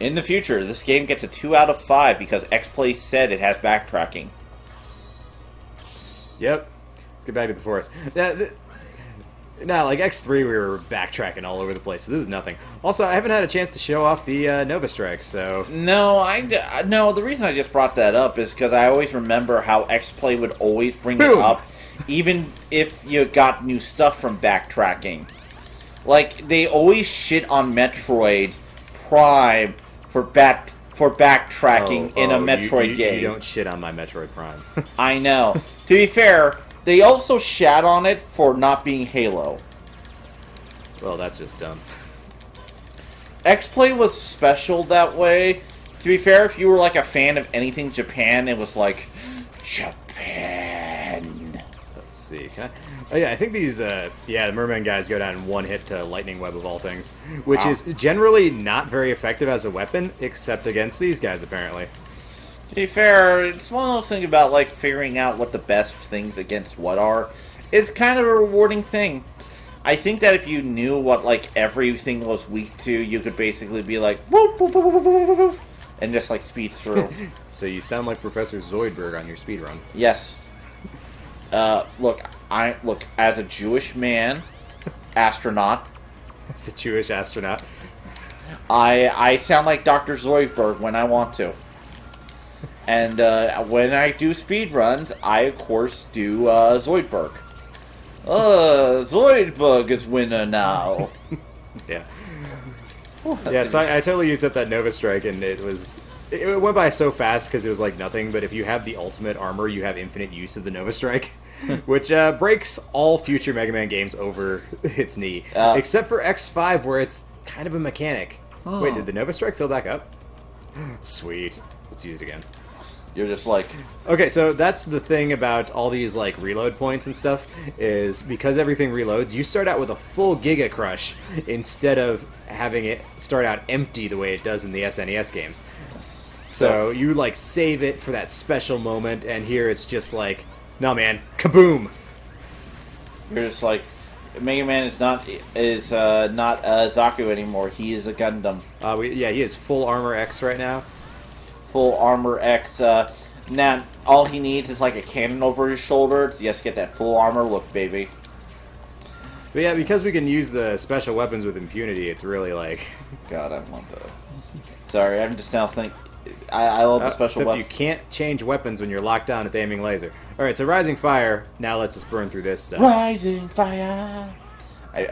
In the future, this game gets a 2 out of 5 because X-Play said it has backtracking. Yep. Let's get back to the forest. Now, like X3, we were backtracking all over the place, so this is nothing. Also, I haven't had a chance to show off the Nova Strike, so... No, the reason I just brought that up is because I always remember how X-Play would always bring Boom! it up, even if you got new stuff from backtracking. Like, they always shit on Metroid Prime for backtracking in a Metroid game. You don't shit on my Metroid Prime. I know. To be fair, they also shat on it for not being Halo. Well, that's just dumb. X-Play was special that way. To be fair, if you were like a fan of anything Japan, it was like, Japan. Let's see. Oh yeah, I think these, the Merman guys go down in one hit to Lightning Web of all things. Which is generally not very effective as a weapon, except against these guys, apparently. To be fair, it's one of those things about like figuring out what the best things against what are. It's kind of a rewarding thing. I think that if you knew what like everything was weak to, you could basically be like, whoop, whoop, whoop, whoop, whoop, whoop, and just like speed through. So you sound like Professor Zoidberg on your speedrun. Yes. Look, as a Jewish man, astronaut. As a Jewish astronaut. I sound like Dr. Zoidberg when I want to. And when I do speed runs, I of course do Zoidberg. Zoidberg is winner now. Yeah. Yeah, so I totally used up that Nova Strike, and it went by so fast because it was like nothing, but if you have the ultimate armor, you have infinite use of the Nova Strike, which breaks all future Mega Man games over its knee, except for X5, where it's kind of a mechanic. Oh. Wait, did the Nova Strike fill back up? Sweet. Let's use it again. You're just like... Okay, so that's the thing about all these, like, reload points and stuff, is because everything reloads, you start out with a full Giga Crush instead of having it start out empty the way it does in the SNES games. So you, like, save it for that special moment, and here it's just like, no, man, kaboom! You're just like, Mega Man is not Zaku anymore. He is a Gundam. Yeah, he is full Armor X right now. Full Armor X. Now, all he needs is like a cannon over his shoulder to just get that full armor look, baby. But yeah, because we can use the special weapons with impunity, it's really like... God, I want that. Sorry, I'm just now thinking... I love the special weapons. You can't change weapons when you're locked down at the aiming laser. Alright, so Rising Fire now lets us burn through this stuff. Rising Fire!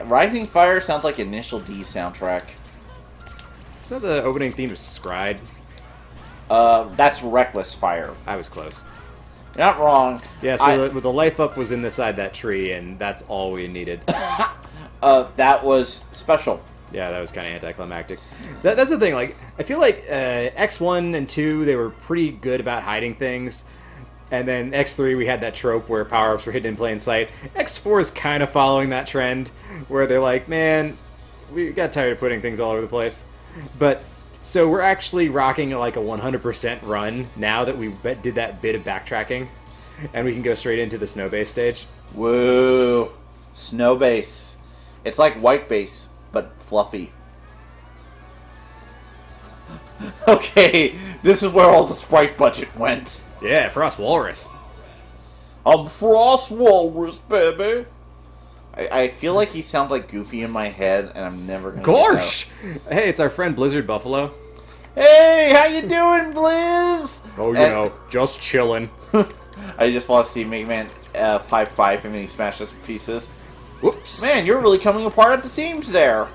Rising Fire sounds like Initial D soundtrack. Isn't that the opening theme of Scryed? That's Reckless Fire. I was close. You're not wrong. Yeah, so the life up was inside that tree, and that's all we needed. That was special. Yeah, that was kind of anticlimactic. That's the thing, like, I feel like X1 and 2, they were pretty good about hiding things. And then X3, we had that trope where power-ups were hidden in plain sight. X4 is kind of following that trend, where they're like, man, we got tired of putting things all over the place. But... So we're actually rocking like a 100% run now that we did that bit of backtracking, and we can go straight into the snow base stage. Woo! Snow base. It's like white base, but fluffy. Okay, this is where all the sprite budget went. Yeah, Frost Walrus. I'm Frost Walrus, baby. I feel like he sounds like Goofy in my head, and I'm never gonna. Gosh! Hey, it's our friend Blizzard Buffalo. Hey, how you doing, Blizz? Oh, you know, just chilling. I just want to see Mega Man 5-5 him and he smashes pieces. Whoops! Man, you're really coming apart at the seams there.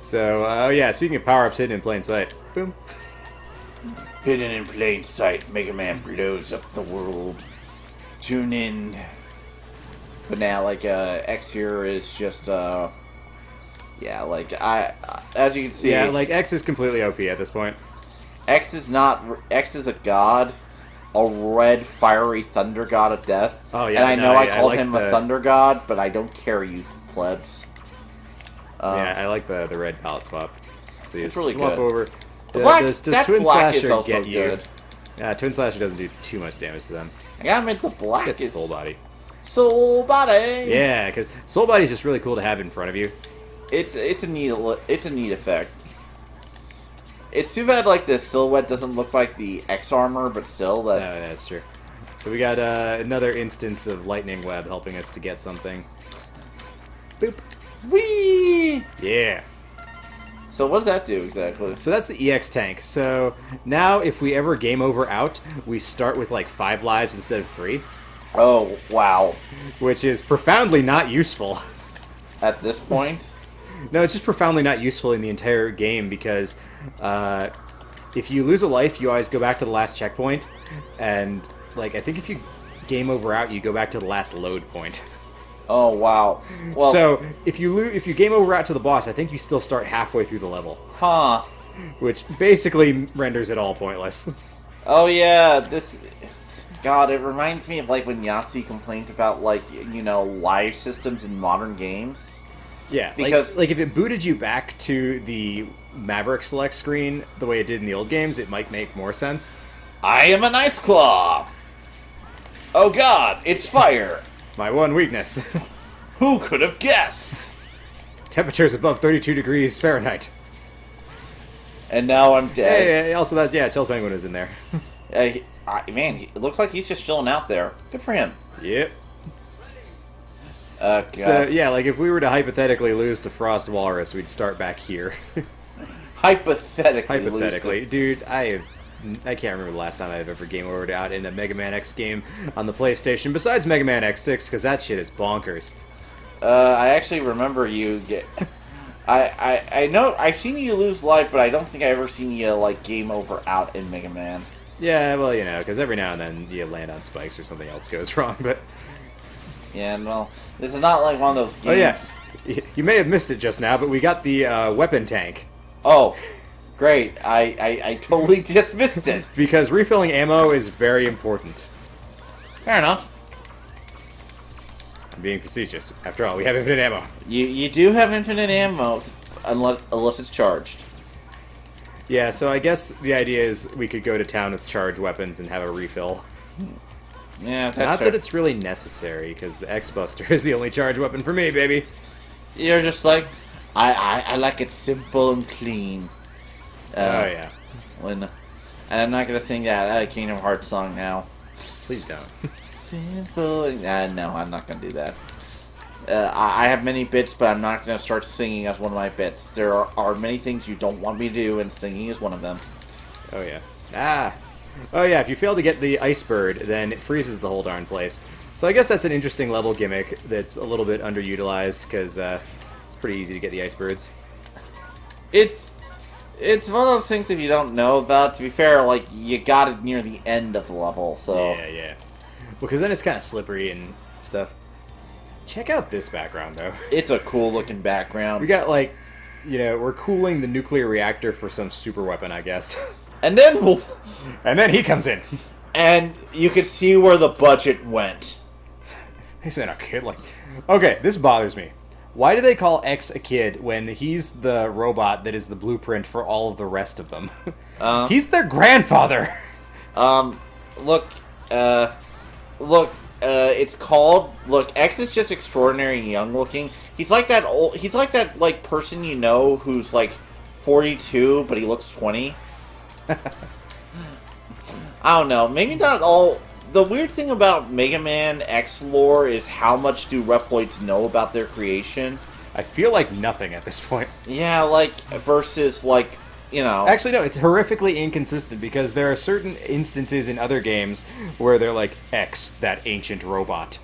So, yeah, speaking of power-ups hidden in plain sight. Boom. Hidden in plain sight, Mega Man blows up the world. Tune in. But now, like, X here is just, yeah, like, as you can see... Yeah, like, X is completely OP at this point. X is a god, a red, fiery thunder god of death. Oh, yeah. And I know I called like him a thunder god, but I don't care, you plebs. Yeah, I like the red palette swap. Let's see, it's really swap good. over. Does Twin black Slasher is also get you? good. Yeah, Twin Slasher doesn't do too much damage to them. I gotta admit, the black Let's get is... Soul Body. Soul Body! Yeah, because Soul Body is just really cool to have in front of you. It's a neat effect. It's too bad, like, the silhouette doesn't look like the X armor, but still, that... No, that's true. So we got another instance of lightning web helping us to get something. Boop. Whee! Yeah. So what does that do, exactly? So that's the EX tank. So now if we ever game over out, we start with, like, 5 lives instead of 3. Oh, wow. Which is profoundly not useful. At this point? No, it's just profoundly not useful in the entire game because if you lose a life, you always go back to the last checkpoint, and like I think if you game over out, you go back to the last load point. Oh wow! Well, so if you game over out to the boss, I think you still start halfway through the level. Huh? Which basically renders it all pointless. Oh yeah, this. God, it reminds me of like when Yahtzee complains about like live systems in modern games. Yeah, because like if it booted you back to the Maverick select screen the way it did in the old games, it might make more sense. I am an ice claw. Oh God, it's fire. My one weakness. Who could have guessed? Temperatures above 32 degrees Fahrenheit. And now I'm dead. Hey, also Chill Penguin is in there. Man, it looks like he's just chilling out there. Good for him. Yep. God. So, yeah, like if we were to hypothetically lose to Frost Walrus, we'd start back here. Hypothetically. Dude, I can't remember the last time I've ever game overed out in a Mega Man X game on the PlayStation, besides Mega Man X6, because that shit is bonkers. I actually remember you get... I know, I've seen you lose life, but I don't think I've ever seen you, like, game over out in Mega Man. Yeah, well, because every now and then you land on spikes or something else goes wrong, but... Yeah, well, this is not like one of those games. Oh, yeah. You may have missed it just now, but we got the weapon tank. Oh, great. I totally just missed it. Because refilling ammo is very important. Fair enough. I'm being facetious. After all, we have infinite ammo. You do have infinite ammo, unless it's charged. Yeah, so I guess the idea is we could go to town with charged weapons and have a refill. Yeah, that's Not fair. that it's really necessary, because the X-Buster is the only charged weapon for me, baby. You're just like, I like it simple and clean. Oh, yeah. And I'm not going to sing that Kingdom Hearts song now. Please don't. Simple and... no, I'm not going to do that. I have many bits, but I'm not going to start singing as one of my bits. There are many things you don't want me to do, and singing is one of them. Oh, yeah. Oh, yeah, if you fail to get the Ice Bird, then it freezes the whole darn place. So I guess that's an interesting level gimmick that's a little bit underutilized, because it's pretty easy to get the Ice Birds. It's one of those things if you don't know about. To be fair, like, you got it near the end of the level, so... Yeah. Well, because then it's kind of slippery and stuff. Check out this background, though. It's a cool-looking background. We got, like, we're cooling the nuclear reactor for some super weapon, I guess. And then And then he comes in. And you can see where the budget went. He said a kid, like... Okay, this bothers me. Why do they call X a kid when he's the robot that is the blueprint for all of the rest of them? He's their grandfather! It's called... Look, X is just extraordinary and young looking. He's like that like, person you know who's, like, 42, but he looks 20. I don't know. Maybe not all... The weird thing about Mega Man X lore is how much do Reploids know about their creation. I feel like nothing at this point. Yeah, like, versus, like, Actually, no, it's horrifically inconsistent, because there are certain instances in other games where they're like, X, that ancient robot.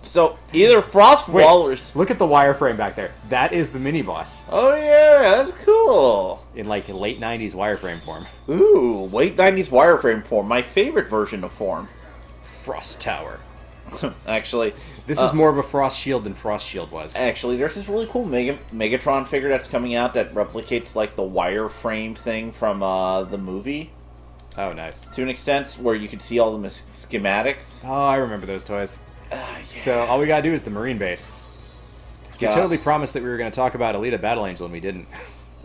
So, either Frost Walrus... Look at the wireframe back there. That is the mini-boss. Oh, yeah, that's cool. In, like, late 90s wireframe form. Ooh, late 90s wireframe form. My favorite version of form. Frost Tower. Actually... This is more of a Frost Shield than Frost Shield was. Actually, there's this really cool Megatron figure that's coming out that replicates, like, the wireframe thing from the movie. Oh, nice. To an extent, where you can see all the schematics. Oh, I remember those toys. Yeah. So, all we gotta do is the Marine base. You totally promised that we were gonna talk about Alita Battle Angel, and we didn't.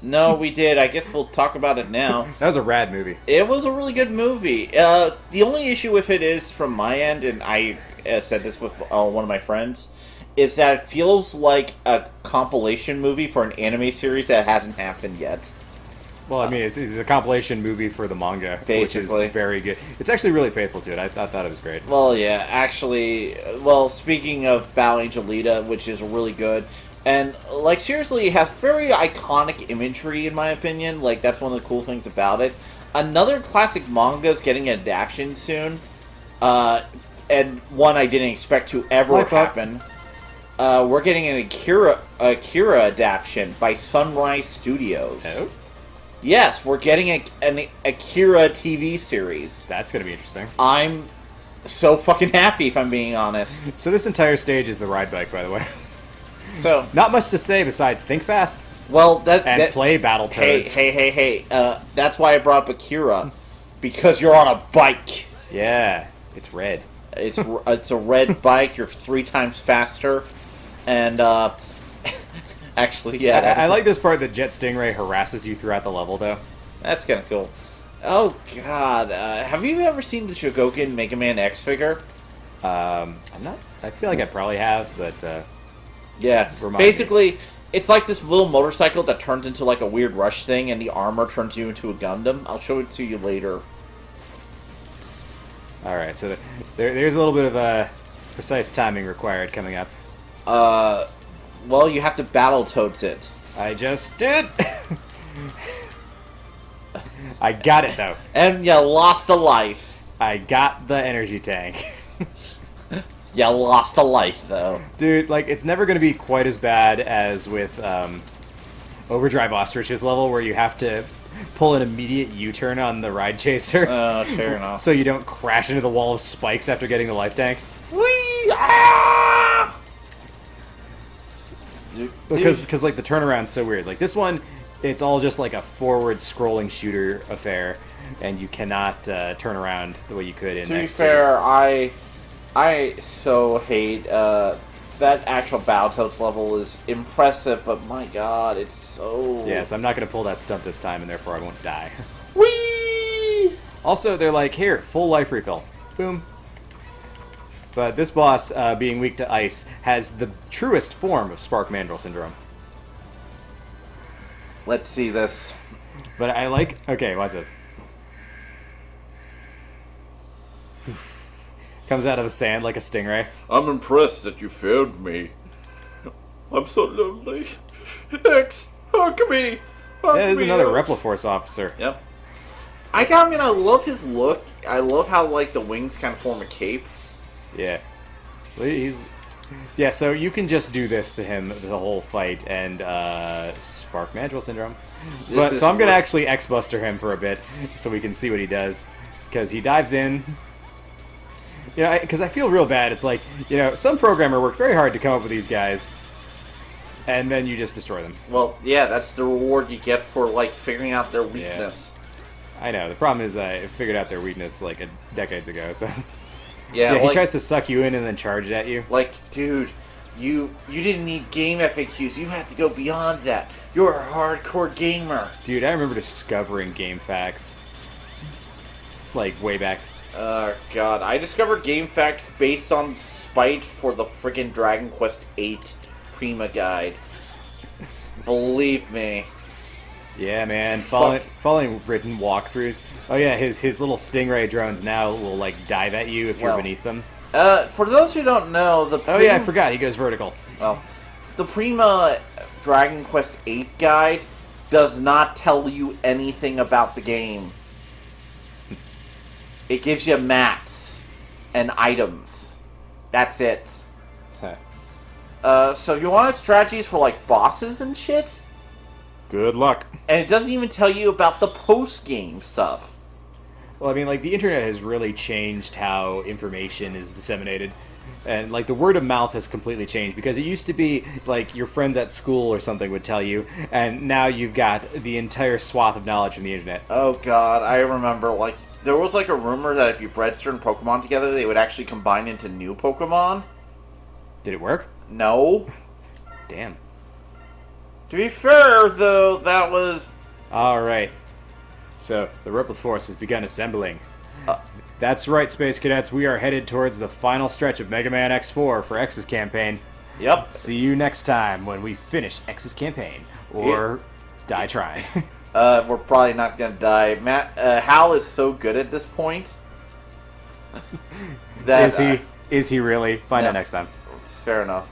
No, we did. I guess we'll talk about it now. That was a rad movie. It was a really good movie. The only issue with it is, from my end, and I said this with one of my friends, is that it feels like a compilation movie for an anime series that hasn't happened yet. Well, I mean, it's a compilation movie for the manga, Basically. which is very good. It's actually really faithful to it. I thought it was great. Well, yeah, actually, well, speaking of Battle Angel Alita, which is really good, and, like, seriously, it has very iconic imagery, in my opinion. Like, that's one of the cool things about it. Another classic manga is getting an adaptation soon, and one I didn't expect to ever happen. We're getting an Akira adaptation by Sunrise Studios. Oh? Yes, we're getting an Akira TV series. That's going to be interesting. I'm so fucking happy, if I'm being honest. So this entire stage is the ride bike, by the way. So not much to say besides think fast. Well, play Battletoads. Hey! That's why I brought up Akira, because you're on a bike. Yeah, it's red. It's a red bike. You're 3 times faster, and actually, yeah. I like this part that Jet Stingray harasses you throughout the level, though. That's kind of cool. Oh God, have you ever seen the Shogoken Mega Man X figure? I'm not. I feel like I probably have, but yeah. Basically, it's like this little motorcycle that turns into like a weird Rush thing, and the armor turns you into a Gundam. I'll show it to you later. All right, so there's a little bit of precise timing required coming up. Well, you have to Battletoads it. I just did. I got it though, and you lost a life. I got the energy tank. You lost a life though, dude. Like, it's never going to be quite as bad as with Overdrive Ostrich's level, where you have to pull an immediate U-turn on the ride chaser. Fair enough. So you don't crash into the wall of spikes after getting the life tank. Whee! Ah! Because like the turnaround's so weird. Like this one, it's all just like a forward scrolling shooter affair, and you cannot turn around the way you could in. To be fair, I so hate that actual Battletoads level is impressive, but my God, it's so. Yes, I'm not going to pull that stunt this time, and therefore I won't die. Whee! Also, they're like, here, full life refill. Boom. But this boss, being weak to ice, has the truest form of Spark Mandrill Syndrome. Let's see this. But I like... Okay, watch this. Comes out of the sand like a stingray. I'm impressed that you found me. I'm so lonely. X, hug me. Yeah, there's another Repliforce officer. Yep. I love his look. I love how, like, the wings kind of form a cape. Yeah. Yeah, so you can just do this to him the whole fight, and Spark Mandrill Syndrome. So I'm going to actually X-Buster him for a bit, so we can see what he does. Because he dives in. Yeah, because I feel real bad. It's like, some programmer worked very hard to come up with these guys, and then you just destroy them. Well, yeah, that's the reward you get for, like, figuring out their weakness. Yeah. I know. The problem is I figured out their weakness, like, decades ago, so... Yeah, he tries to suck you in and then charge at you. Like, dude, you didn't need game FAQs. You had to go beyond that. You're a hardcore gamer. Dude, I remember discovering game facts. Like, way back. God. I discovered game facts based on spite for the friggin' Dragon Quest VIII Prima guide. Believe me. Yeah, man. Following written walkthroughs. Oh yeah, his little Stingray drones now will like dive at you if you're beneath them. For those who don't know, Oh yeah, I forgot. He goes vertical. Well, the Prima Dragon Quest VIII guide does not tell you anything about the game. It gives you maps and items. That's it. So you want strategies for like bosses and shit? Good luck. And it doesn't even tell you about the post-game stuff. Well, I mean, like, the internet has really changed how information is disseminated. And, like, the word of mouth has completely changed. Because it used to be, like, your friends at school or something would tell you. And now you've got the entire swath of knowledge from the internet. Oh, God. I remember, like, there was, like, a rumor that if you bred certain Pokemon together, they would actually combine into new Pokemon. Did it work? No. Damn. To be fair, though, that was... Alright. So, the Repliforce has begun assembling. That's right, Space Cadets. We are headed towards the final stretch of Mega Man X4 for X's campaign. Yep. See you next time when we finish X's campaign. Or die trying. we're probably not gonna die. Hal is so good at this point. That Is he really? Find out next time. Fair enough.